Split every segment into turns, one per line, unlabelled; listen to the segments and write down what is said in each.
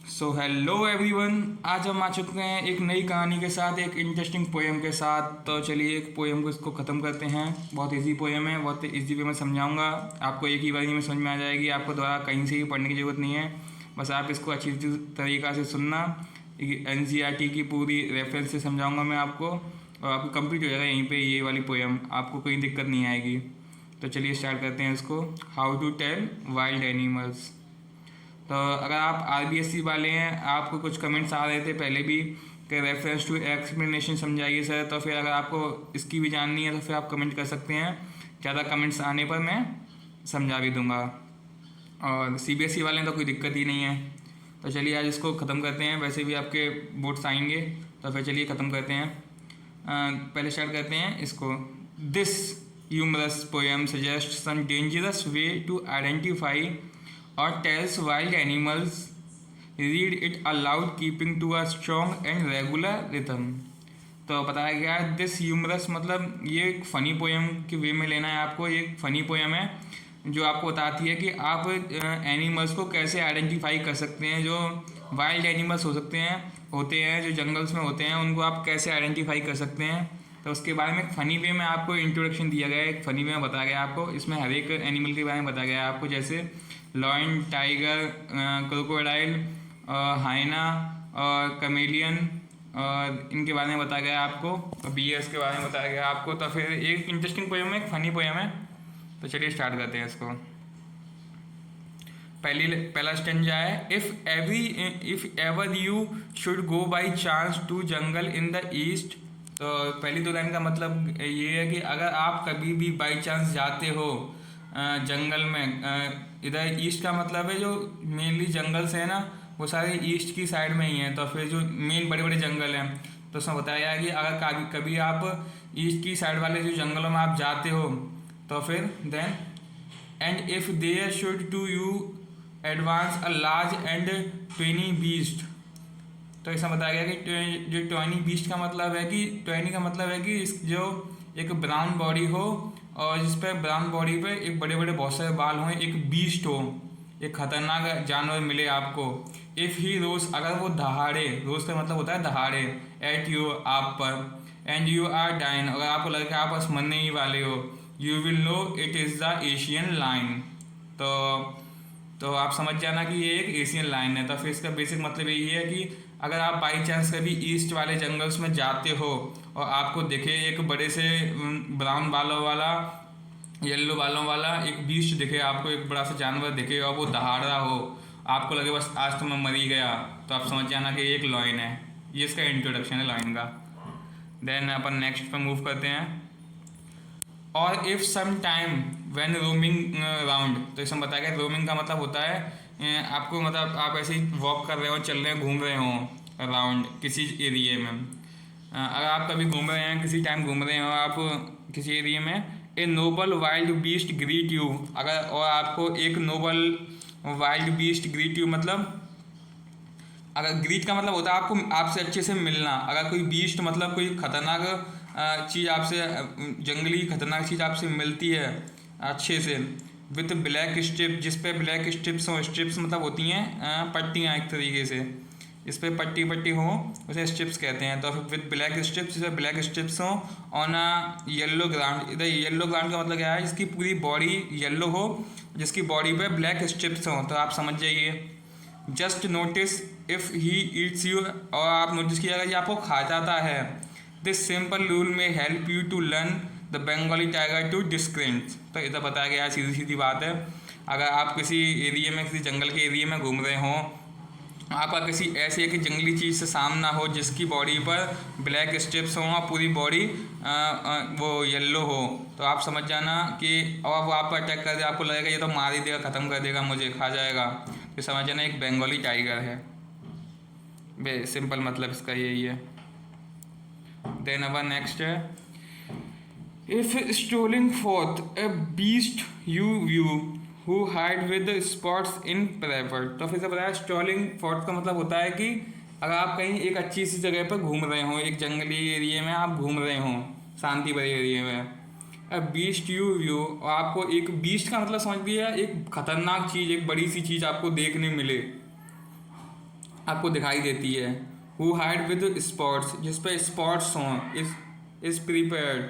So hello everyone, आज हम आ चुके हैं एक नई कहानी के साथ, एक इंटरेस्टिंग पोएम के साथ। तो चलिए एक पोएम को इसको ख़त्म करते हैं। बहुत इजी पोएम है, बहुत इजी वे में समझाऊंगा आपको, एक ही बार में समझ में आ जाएगी। आपको दोबारा कहीं से भी पढ़ने की ज़रूरत नहीं है, बस आप इसको अच्छी तरीक़ा से सुनना। NCERT की पूरी रेफरेंस से समझाऊँगा मैं आपको, और आपको कंप्लीट हो जाएगा यहीं पर ये वाली पोएम, आपको कोई दिक्कत नहीं आएगी। तो चलिए स्टार्ट करते हैं इसको। How to tell wild animals. तो अगर आप RBSC वाले हैं, आपको कुछ कमेंट्स आ रहे थे पहले भी कि रेफरेंस टू एक्सप्लेनेशन समझाइए सर, तो फिर अगर आपको इसकी भी जाननी है तो फिर आप कमेंट कर सकते हैं। ज़्यादा कमेंट्स आने पर मैं समझा भी दूंगा, और CBSE वाले हैं तो कोई दिक्कत ही नहीं है। तो चलिए आज इसको ख़त्म करते हैं, वैसे भी आपके बोर्ड्स आएंगे, तो फिर चलिए ख़त्म करते हैं। पहले स्टार्ट करते हैं इसको। This humorous poem suggest some dangerous way to identify or tells wild animals. Read it aloud keeping to a strong and regular rhythm. तो बताया गया दिस ह्यूमरस मतलब ये एक फ़नी पोएम के वे में लेना है आपको। ये एक फ़नी पोएम है जो आपको बताती है कि आप एनिमल्स को कैसे आइडेंटिफाई कर सकते हैं। जो वाइल्ड एनिमल्स होते हैं जो जंगल्स में होते हैं, उनको आप कैसे आइडेंटिफाई कर सकते हैं। तो उसके बारे में एक फ़नी वे में आपको इंट्रोडक्शन दिया गया है, एक फ़नी वे में बताया गया आपको। इसमें हर एक एनिमल के बारे में बताया गया है आपको, जैसे लॉयन, टाइगर, क्रोकोडाइल, हाइना और कमेलियन, और इनके बारे में बताया गया आपको, और बियर्स के बारे में बताया गया आपको। तो फिर एक इंटरेस्टिंग पोएम है, एक फ़नी पोएम है। तो चलिए स्टार्ट करते हैं इसको। पहला स्टेंजा है, if ever you should go by chance to jungle in the east. तो पहली दो लाइन का मतलब ये है कि अगर आप कभी भी बाई चांस जाते हो जंगल में, इधर ईस्ट का मतलब है जो मेनली जंगल्स है ना, वो सारे ईस्ट की साइड में ही हैं। तो फिर जो मेन बड़े बड़े जंगल हैं, तो उसमें बताया गया है कि अगर कभी आप ईस्ट की साइड वाले जो जंगलों में आप जाते हो, तो फिर then and if there should to you advance a large and twenty beast. तो ऐसा बताया गया कि जो ट्वेनी बीस्ट का मतलब है कि ट्वेनी का मतलब है कि जो एक ब्राउन बॉडी हो, और जिस पर ब्राउन बॉडी पे एक बड़े बड़े बहुत सारे बाल हों, एक बीस्ट हो, एक खतरनाक जानवर मिले आपको। इफ़ ही रोज, अगर वो दहाड़े, रोज का मतलब होता है दहाड़े, एट यू, आप पर, एंड यू आर डाइन, अगर आपको लगे कि आप बस मरने ही वाले हो, you will know it is the Asian lion. तो आप समझ जाना कि ये एक एशियन लाइन है। तो फिर इसका बेसिक मतलब यही है कि अगर आप बाई चांस कभी ईस्ट वाले जंगल्स में जाते हो और आपको दिखे एक बड़े से ब्राउन बालों वाला, येलो बालों वाला एक बीस्ट दिखे आपको, एक बड़ा सा जानवर दिखे और वो दहाड़ रहा हो, आपको लगे बस आज तो मैं मर ही गया, तो आप समझ जाना कि एक लॉइन है। ये इसका इंट्रोडक्शन है लॉइन का। देन अपन नेक्स्ट पर मूव करते हैं। और if some time when roaming round. तो इसमें बताया गया रोमिंग का मतलब होता है आपको, मतलब आप ऐसे ही वॉक कर रहे हो, चल रहे हो, घूम रहे हो अराउंड किसी एरिए में। अगर आप कभी घूम रहे हैं, किसी टाइम घूम रहे हो आप किसी एरिए में, a noble wild beast greet you, अगर और आपको एक noble wild beast greet you, मतलब अगर ग्रीट का मतलब होता है आपको, आपसे अच्छे से मिलना। अगर कोई बीस्ट मतलब कोई खतरनाक चीज़ आपसे, जंगली खतरनाक चीज़ आपसे मिलती है अच्छे से, विथ ब्लैक स्ट्रिप, जिस पे ब्लैक स्ट्रिप्स हों, स्ट्रिप्स मतलब होती हैं पट्टियाँ एक तरीके से, इस पर पट्टी पट्टी हो उसे स्ट्रिप्स कहते हैं। तो विथ ब्लैक स्ट्रिप्स, जिस पर ब्लैक स्ट्रिप्स हों ऑन अ येलो ग्राउंड। इधर येलो ग्राउंड का मतलब क्या है, जिसकी पूरी बॉडी येलो हो, जिसकी बॉडी पे ब्लैक स्ट्रिप्स हों, तो आप समझ जाइए। Just notice if he eats you, और आप नोटिस कीजिएगा ये आपको खा जाता है। This simple rule may help you to learn the Bengali tiger to discriminate. तो इधर बताया गया सीधी सीधी बात है, अगर आप किसी एरिए में, किसी जंगल के एरिए में घूम रहे हों, आपका किसी ऐसे एक जंगली चीज़ से सामना हो जिसकी बॉडी पर ब्लैक स्ट्रिप्स हों और पूरी बॉडी वो येलो हो, तो आप समझ जाना कि, और वो आप पर अटैक कर दे, आपको लगेगा ये तो मार ही देगा, ख़त्म कर देगा, मुझे खा जाएगा, तो समझ जाना एक बंगाली टाइगर है। सिंपल मतलब इसका यही है। देन अब नेक्स्ट है, if strolling fourth A beast you view who hide with spots in preferred. तो फिर से बताया, स्ट्रोलिंग फोर्थ का मतलब होता है कि अगर आप कहीं एक अच्छी सी जगह पर घूम रहे हो, एक जंगली एरिए में आप घूम रहे हो, शांति भरे एरिए में, अ बीस्ट यू व्यू, और आपको एक बीस्ट का मतलब समझ लिया, एक खतरनाक चीज़, एक बड़ी सी चीज़ आपको देखने मिले, आपको दिखाई देती है। हु हाइड विद स्पॉट्स, जिस पे स्पॉट्स हों, इज प्रिपेयर्ड,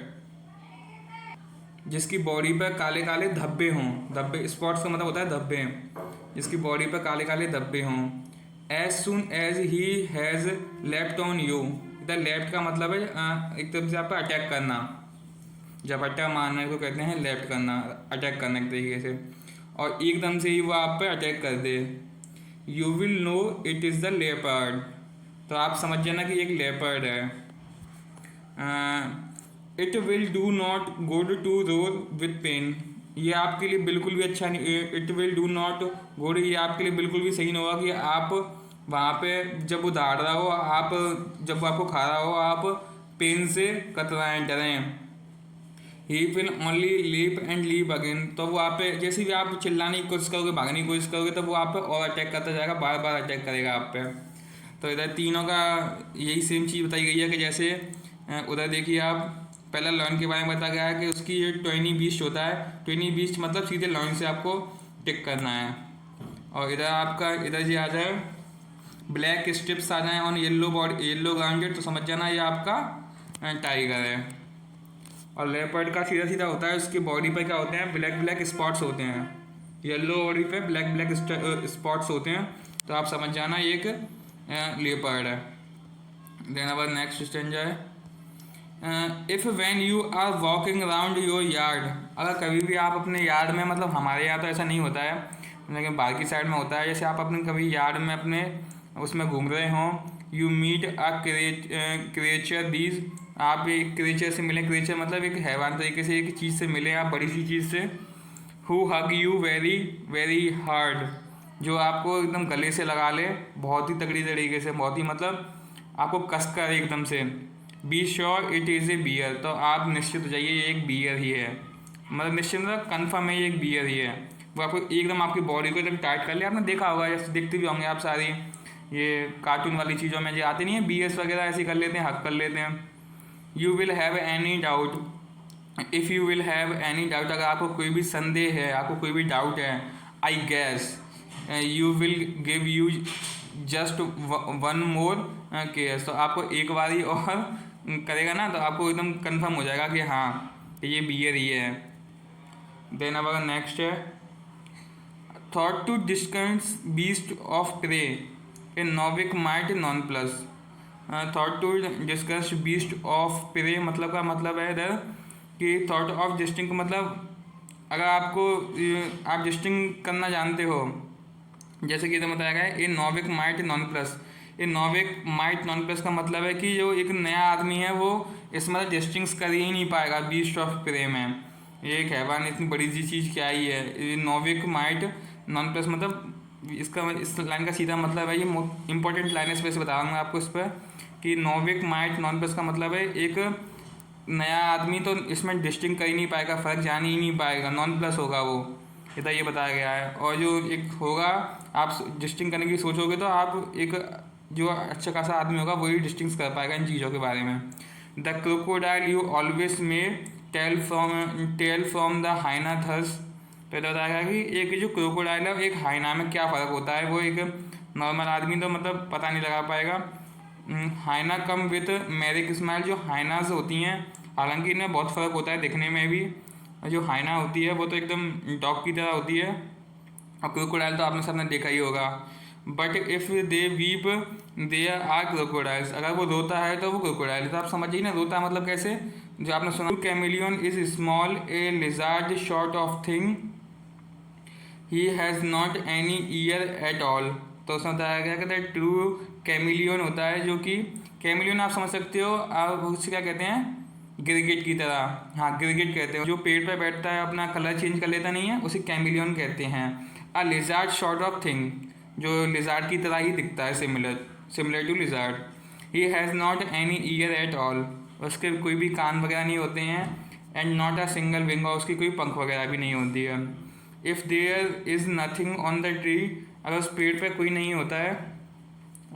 जिसकी बॉडी पर काले काले धब्बे हों। धब्बे, स्पॉट्स का मतलब होता है धब्बे, जिसकी बॉडी पर काले काले धब्बे हों। As soon as he has left on you, इधर लेफ्ट का मतलब है एक तरफ से आपका अटैक करना, झपट्टा मारने को कहते हैं लेफ्ट करना, अटैक करना एक तरीके से, और एकदम से ही वो आप पे अटैक कर दे। You will know it is the leopard, तो आप समझ जाना कि एक लेपर्ड है। It will do not good to roll with pain, ये आपके लिए बिल्कुल भी अच्छा नहीं। It will do not good, ये आपके लिए बिल्कुल भी सही नहीं होगा कि आप वहाँ पे जब वो दौड़ रहा हो, आप जब आपको खा रहा हो, आप पेन से कतराएं, डरें। He will only leap and leap again, तो वो आप पे जैसे भी आप चिल्लाने की कोशिश करोगे, भागने की कोशिश करोगे, तो वो आप पे और अटैक करता जाएगा, बार बार अटैक करेगा आप पे। तो इधर तीनों का यही सेम चीज़ बताई गई है कि जैसे उधर देखिए आप, पहला लॉयन के बारे में बताया गया है कि उसकी ये ट्वेनी बीस्ट होता है। ट्वेनी बीस्ट मतलब सीधे लॉयन से आपको टिक करना है। और इधर आपका इधर ये आ जाए ब्लैक स्ट्रिप्स आ जाए on yellow body, yellow grounded, तो समझ जाना ये आपका टाइगर है। और लेपर्ड का सीधा सीधा होता है, उसकी बॉडी पर क्या होते हैं, ब्लैक ब्लैक स्पॉट्स होते हैं, येलो बॉडी पे ब्लैक ब्लैक स्पॉट्स होते हैं, तो आप समझ जाना ये एक लेपर्ड है। देन अब नेक्स्ट स्टेंजा है, if when you are walking around your yard, अगर कभी भी आप अपने यार्ड में, मतलब हमारे यहाँ तो ऐसा नहीं होता है लेकिन बाहर की साइड में होता है, जैसे आप अपने कभी यार्ड में अपने उसमें घूम रहे हों, you meet a creature these, आप एक क्रिएचर से मिले, क्रिएचर मतलब एक हैवान तरीके से एक चीज़ से मिले आप, बड़ी सी चीज़ से, who hug you very very hard, जो आपको एकदम गले से लगा ले बहुत ही तगड़ी तरीके से, बहुत ही मतलब आपको कस कर एकदम से। Be sure it is a bear, तो आप निश्चित हो जाइए ये एक बियर ही है, मतलब निश्चित मतलब कन्फर्म है ये एक बियर ही है। वो आपको एकदम आपकी बॉडी को एकदम टाइट कर ले, आपने देखा होगा, जैसे देखते भी होंगे आप सारी ये कार्टून वाली चीज़ों में जो आती नहीं है, बीएस वगैरह ऐसे कर लेते हैं, हक कर लेते हैं। You will have any doubt, if you will have any doubt, अगर आपको कोई भी संदेह है, आपको कोई भी डाउट है, आई gas you will give you just one more care, तो आपको एक बार ही और करेगा ना, तो आपको एकदम कंफर्म हो जाएगा कि हाँ ये बियर ही है। देन अब अगर नेक्स्ट है, thought to discuss beast of prey a novice might nonplus, thought to discuss beast of prey मतलब का मतलब है इधर कि थॉट ऑफ डिस्टिंग, मतलब अगर आपको आप डिस्टिंग करना जानते हो, जैसे कि इधर बताया गया है ए नॉविक माइट नॉन प्लस, ए नॉविक माइट नॉन प्लस का मतलब है कि जो एक नया आदमी है वो इसमें डिस्टिंग्स कर ही नहीं पाएगा बीस्ट ऑफ प्रे में। ये एक हैवान इतनी बड़ी सी चीज़ क्या ही है, ये नॉविक माइट नॉन प्लस मतलब इसका, इस लाइन का सीधा मतलब है, ये इंपॉर्टेंट लाइन है, इस पर से बता दूँगा आपको इस पर कि नॉविक माइट नॉन प्लस का मतलब है एक नया आदमी तो इसमें डिस्टिंग कर ही नहीं पाएगा, फ़र्क जान ही नहीं पाएगा, नॉन प्लस होगा वो, इधर ये बताया गया है। और जो एक होगा आप डिस्टिंग करने की सोचोगे तो आप एक जो अच्छा खासा आदमी होगा वही डिस्टिंग्स कर पाएगा इन चीज़ों के बारे में। The crocodile you always may tell from the hyena thus, तो इधर बताया गया कि एक जो क्रोकोडाइल है एक हाइना में क्या फ़र्क होता है, वो एक नॉर्मल आदमी तो मतलब पता नहीं लगा पाएगा। हाइना कम विथ मैरिक स्माइल, जो हाइनाज होती हैं हालांकि इनमें बहुत फ़र्क होता है दिखने में भी, जो हाइना होती है वो तो एकदम डॉग की तरह होती है, और क्रोकोडाइल तो आपने सबने देखा ही होगा। But if they weep they are crocodiles, अगर वो रोता है तो वो क्रोकोडाइल है, तो आप समझिए ना रोता मतलब कैसे, जो आपने सुना chameleon is small A lizard sort of thing he has not any ear at all, तो उसमें बताया गया कि ट्रू कैमिलियन होता है, जो कि कैमिलियन आप समझ सकते हो, आप उससे क्या कहते हैं, गिरगिट की तरह, हाँ गिरगिट कहते हैं, जो पेड़ पर बैठता है अपना कलर चेंज कर लेता नहीं है, उसे कैमिलियन कहते हैं। A lizard sort of thing, जो लिजार्ड की तरह ही दिखता है, similar to lizard. He has not any ear at all, उसके कोई भी कान वगैरह नहीं होते हैं, and not a single wing, और उसकी कोई पंख वगैरह भी नहीं होती है। If there is nothing on the tree, अगर उस पेड़ पे कोई नहीं होता है,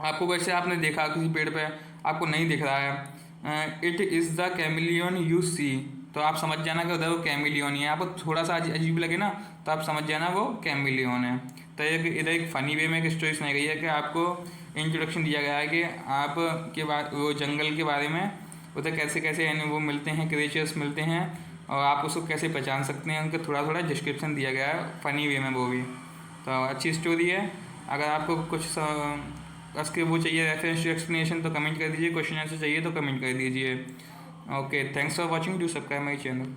आपको वैसे आपने देखा किसी पेड़ पे आपको नहीं दिख रहा है, it is the chameleon you see, तो आप समझ जाना कि उधर वो कैमिलियन ही है। आपको थोड़ा सा अजीब लगे ना तो आप समझ जाना वो कैमिलियन है। तो इधर एक फ़नी वे में एक स्टोरी सुनाई गई है कि आपको इंट्रोडक्शन दिया गया है कि आप के बाद वो जंगल के बारे में, उधर कैसे कैसे यानी वो मिलते हैं, क्रिएचर्स मिलते हैं और आप उसको कैसे पहचान सकते हैं, उनका थोड़ा थोड़ा डिस्क्रिप्शन दिया गया है फ़नी वे में वो भी। तो अच्छी स्टोरी है। अगर आपको कुछ उसके वो चाहिए रेफरेंस टू एक्सप्लेनेशन तो कमेंट कर दीजिए, क्वेश्चन आंसर चाहिए तो कमेंट कर दीजिए। Okay, thanks for watching, do subscribe my channel.